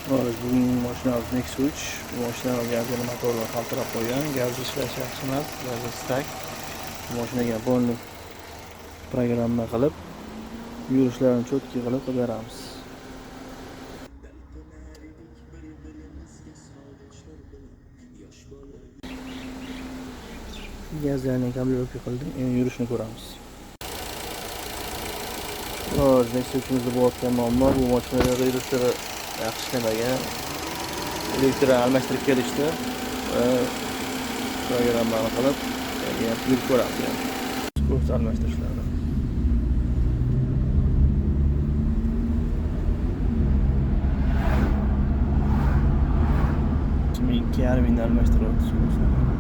Hozir bugungi mashinamiz Nexus 3. Bu mashinani gazli motorlar qaltirab qo'ygan. Gazli ishlashi yaxshi emas, gazli stak. Bu mashinaga polni programma qilib, yurishlarini cho'tki qilib beramiz. Gazlarni kablovka qildim, endi yurishini ko'ramiz. Hozir Nexus 3imizda bo'layotgan muammo bu mashinada yurishlar yaxshi ishlamagan. Elektr almashtirib kelishdi va programmani qilib yurib ko'ramiz. Kurs almashtirishlarni. 2,5 ming almashtiryapti.